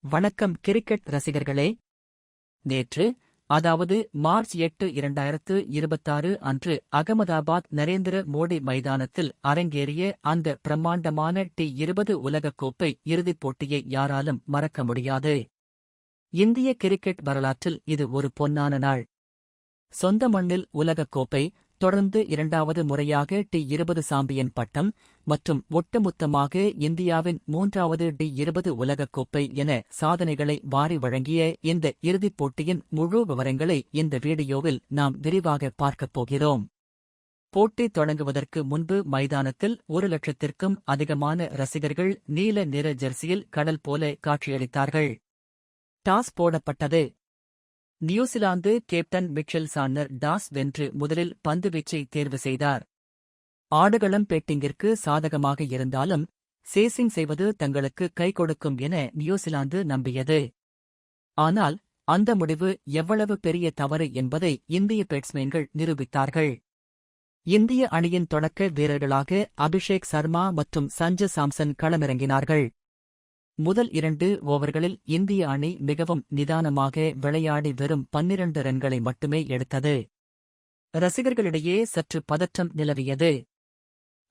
வணக்கம் கிரிக்கெட் ரசிகர்களே. நேற்று, அதாவது மார்ச் 8, 2026 அன்று அகமதாபாத் நரேந்திர மோடி மைதானத்தில் அரங்கேறிய அந்த பிரம்மாண்டமான டி20 உலகக்கோப்பை இறுதிப் போட்டியை யாராலும் மறக்க முடியாது. இந்திய கிரிக்கெட் வரலாற்றில் இது ஒரு பொன்னான நாள். சொந்த மண்ணில் உலகக்கோப்பை, தொடர்ந்து இரண்டாவது முறையாக டி20 சாம்பியன் பட்டம் மற்றும் ஒட்டுமொத்தமாக இந்தியாவின் மூன்றாவது டி20 உலகக்கோப்பை என சாதனைகளை வாரி வழங்கிய இந்த இறுதிப் போட்டியின் முழு விவரங்களை இந்த வீடியோவில் நாம் விரிவாக பார்க்கப் போகிறோம். போட்டி தொடங்குவதற்கு முன்பு மைதானத்தில் 1,00,000க்கும் அதிகமான ரசிகர்கள் நீல நிற ஜெர்சியில் கடல் போல காட்சியளித்தார்கள். டாஸ் போடப்பட்டது. New Zealand captain Mitchell Santner toss வென்று முதலில் பந்துவீச்சை தேர்வு செய்தார். ஆடுகளம் பேட்டிங்கிற்கு சாதகமாக இருந்தாலும் சேசிங் செய்வது தங்களுக்கு கை கொடுக்கும் என நியூசிலாந்து நம்பியது. ஆனால் அந்த முடிவு எவ்வளவு பெரிய தவறு என்பதை இந்திய பேட்ஸ்மேன்கள் நிரூபித்தார்கள். இந்திய அணியின் தொடக்க வீரர்களாக அபிஷேக் சர்மா மற்றும் சஞ்சு சாம்சன் களமிறங்கினார்கள். முதல் 2 ஓவர்களில் இந்திய அணி மிகவும் நிதானமாக விளையாடி வெறும் 12 ரன்களை மட்டுமே எடுத்தது. ரசிகர்களிடையே சற்று பதற்றம் நிலவியது.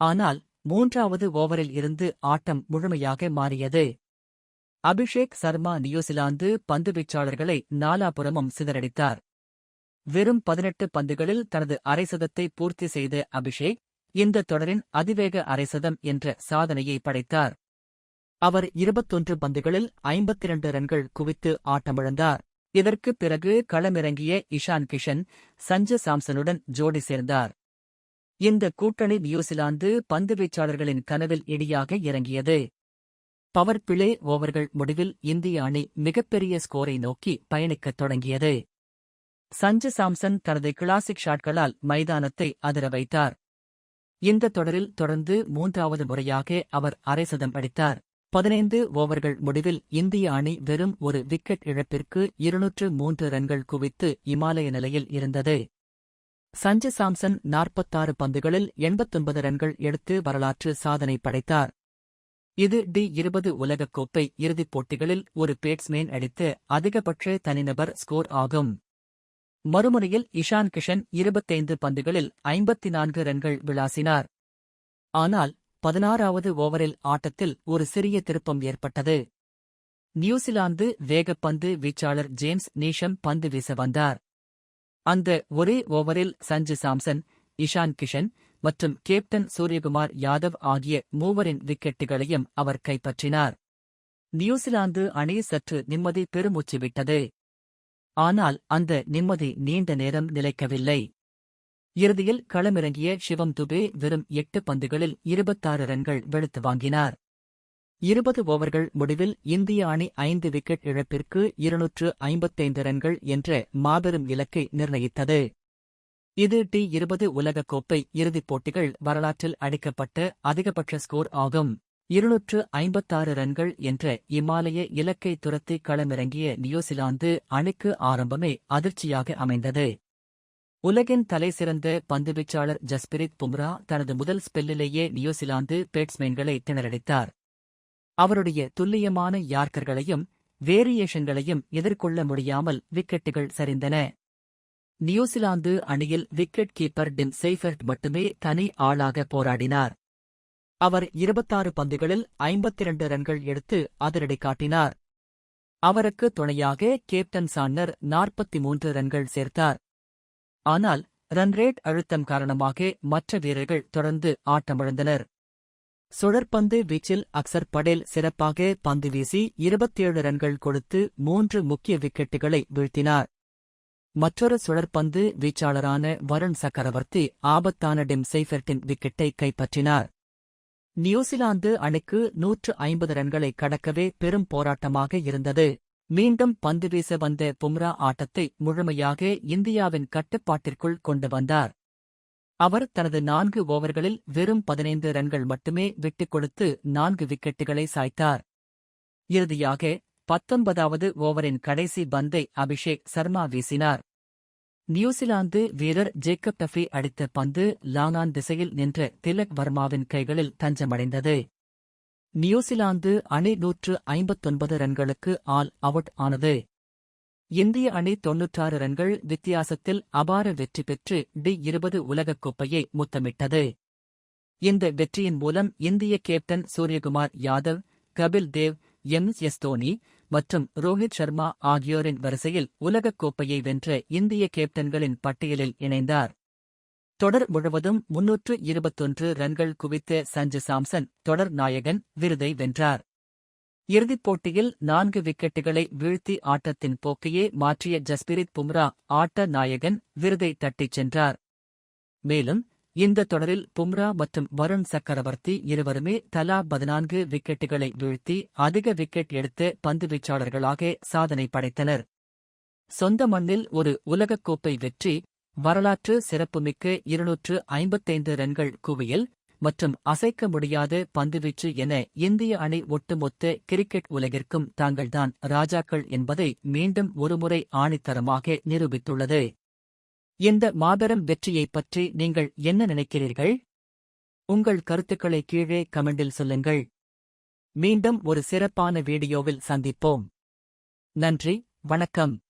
ஆனால் 3வது ஓவரில் இருந்து ஆட்டம் முழுமையாக மாறியது. அபிஷேக் சர்மா நியூசிலாந்து பந்துவீச்சாளர்களை நாலாபுறமும் சிதறடித்தார். வெறும் 18 பந்துகளில் தனது அரைசதத்தை பூர்த்தி செய்த அபிஷேக் இந்த தொடரின் அதிவேக அரைசதம் என்ற சாதனையை படைத்தார். அவர் 21 பந்துகளில் 52 ரன்கள் குவித்து ஆட்டமிழந்தார். இதற்குப் பிறகு களமிறங்கிய இஷான் கிஷன் சஞ்சு சாம்சனுடன் ஜோடி சேர்ந்தார். இந்த கூட்டணி நியூசிலாந்து பந்துவீச்சாளர்களின் கனவில் இடியாக இறங்கியது. பவர் பிளே ஓவர்கள் முடிவில் இந்திய அணி மிகப்பெரிய ஸ்கோரை நோக்கி பயணிக்கத் தொடங்கியது. சஞ்சு சாம்சன் தனது கிளாசிக் ஷாட்களால் மைதானத்தை அதிர வைத்தார். இந்த தொடரில் தொடர்ந்து 3வது முறையாக அவர் அரைசதம் அடித்தார். 15 ஓவர்கள் முடிவில் இந்திய அணி வெறும் ஒரு விக்கெட் இழப்பிற்கு 203 ரன்கள் குவித்து இமாலய நிலையில் இருந்தது. சஞ்சு சாம்சன் 46 பந்துகளில் 89 ரன்கள் எடுத்து வரலாற்று சாதனை படைத்தார். இது டி20 உலகக்கோப்பை இறுதிப் போட்டிகளில் ஒரு பேட்ஸ்மேன் அடித்த அதிகபட்ச தனிநபர் ஸ்கோர் ஆகும். மறுமுனையில் இஷான் கிஷன் 25 பந்துகளில் 54 ரன்கள் விளாசினார். ஆனால் 16வது ஓவரில் ஆட்டத்தில் ஒரு சிறிய திருப்பம் ஏற்பட்டது. நியூசிலாந்து வேகப்பந்து வீச்சாளர் ஜேம்ஸ் நீஷம் பந்து வீச வந்தார். அந்த ஒரே ஓவரில் சஞ்சு சாம்சன், இஷான் கிஷன் மற்றும் கேப்டன் சூரியகுமார் யாதவ் ஆகிய மூவரின் விக்கெட்டுகளையும் அவர் கைப்பற்றினார். நியூசிலாந்து அணி சற்று நிம்மதி பெருமூச்சு விட்டது. ஆனால் அந்த நிம்மதி நீண்ட நேரம் நிலைக்கவில்லை. இறுதியில் களமிறங்கிய சிவம் துபே வெறும் 8 பந்துகளில் 26 ரன்கள் வெளுத்து வாங்கினார். 20 ஓவர்கள் முடிவில் இந்திய அணி 5 விக்கெட் இழப்பிற்கு 255 ரன்கள் என்ற மாபெரும் இலக்கை நிர்ணயித்தது. இது டி20 உலகக்கோப்பை இறுதிப் போட்டிகள் வரலாற்றில் அடிக்கப்பட்ட அதிகபட்ச ஸ்கோர் ஆகும். 256 ரன்கள் என்ற இமாலய இலக்கை துரத்தி களமிறங்கிய நியூசிலாந்து அணிக்கு ஆரம்பமே அதிர்ச்சியாக அமைந்தது. உலகின் தலைசிறந்த பந்துவீச்சாளர் ஜஸ்பிரித் பும்ரா தனது முதல் ஸ்பெல்லிலேயே நியூசிலாந்து பேட்ஸ்மேன்களை திணறடித்தார். அவருடைய துல்லியமான யார்க்கர்களையும் வேரியேஷன்களையும் எதிர்கொள்ள முடியாமல் விக்கெட்டுகள் சரிந்தன. நியூசிலாந்து அணியில் விக்கெட் கீப்பர் டிம் செய்ஃபெர்ட் மட்டுமே தனி ஆளாக போராடினார். அவர் 26 பந்துகளில் 52 ரன்கள் எடுத்து அதிரடி காட்டினார். அவருக்கு துணையாக கேப்டன் சாண்டர் 43 ரன்கள் சேர்த்தார். ஆனால் ரன்ரேட் அழுத்தம் காரணமாக மற்ற வீரர்கள் தொடர்ந்து ஆட்டமிழந்தனர். சுழற்பந்து வீச்சில் அக்சர் படேல் சிறப்பாக பந்து வீசி 27 ரன்கள் கொடுத்து 3 முக்கிய விக்கெட்டுகளை வீழ்த்தினார். மற்றொரு சுழற்பந்து வீச்சாளரான வருண் சக்கரவர்த்தி ஆபத்தான டிம் செய்ஃபெர்ட்டின் விக்கெட்டை கைப்பற்றினார். நியூசிலாந்து அணிக்கு 150 ரன்களை கடக்கவே பெரும் போராட்டமாக இருந்தது. மீண்டும் பந்து வீச வந்த பும்ரா ஆட்டத்தை முழுமையாக இந்தியாவின் கட்டுப்பாட்டிற்குள் கொண்டு வந்தார். அவர் தனது 4 ஓவர்களில் வெறும் 15 ரன்கள் மட்டுமே விட்டுக் கொடுத்து 4 விக்கெட்டுகளை சாய்த்தார். இறுதியாக 19வது ஓவரின் கடைசி பந்தை அபிஷேக் சர்மா வீசினார். நியூசிலாந்து வீரர் ஜேக்கப் டஃபி அடித்த பந்து லாங் ஆன் திசையில் நின்ற திலக் வர்மாவின் கைகளில் தஞ்சமடைந்தது. நியூசிலாந்து அணி 159 ரன்களுக்கு ஆல் அவுட் ஆனது. இந்திய அணி 96 ரன்கள் வித்தியாசத்தில் அபார வெற்றி பெற்று டி20 உலகக்கோப்பையை முத்தமிட்டது. இந்த வெற்றியின் மூலம் இந்திய கேப்டன் சூரியகுமார் யாதவ், கபில் தேவ், எம்.எஸ். தோனி மற்றும் ரோஹித் சர்மா ஆகியோரின் வரிசையில் உலகக்கோப்பையை வென்ற இந்திய கேப்டன்களின் பட்டியலில் இணைந்தார். தொடர் முழுவதும் 321 ரன்கள் குவித்த சஞ்சு சாம்சன் தொடர் நாயகன் விருதை வென்றார். இறுதிப் போட்டியில் 4 விக்கெட்டுகளை வீழ்த்தி ஆட்டத்தின் போக்கையே மாற்றிய ஜஸ்பிரித் பும்ரா ஆட்ட நாயகன் விருதை தட்டிச் சென்றார். மேலும் இந்த தொடரில் பும்ரா மற்றும் வருண் சக்கரவர்த்தி இருவருமே தலா 14 விக்கெட்டுகளை வீழ்த்தி அதிக விக்கெட் எடுத்த பந்துவீச்சாளர்களாக சாதனை படைத்தனர். சொந்த மண்ணில் ஒரு உலகக்கோப்பை வெற்றி, வரலாற்று சிறப்புமிக்க 255 ரன்கள் குவியல் மற்றும் அசைக்க முடியாத பந்துவீச்சு என இந்திய அணி ஒட்டுமொத்த கிரிக்கெட் உலகிற்கும் தாங்கள்தான் ராஜாக்கள் என்பதை மீண்டும் ஒருமுறை ஆணித்தரமாக நிரூபித்துள்ளது. இந்த மாபெரும் வெற்றியைப் பற்றி நீங்கள் என்ன நினைக்கிறீர்கள்? உங்கள் கருத்துக்களை கீழே கமெண்டில் சொல்லுங்கள். மீண்டும் ஒரு சிறப்பான வீடியோவில் சந்திப்போம். நன்றி, வணக்கம்.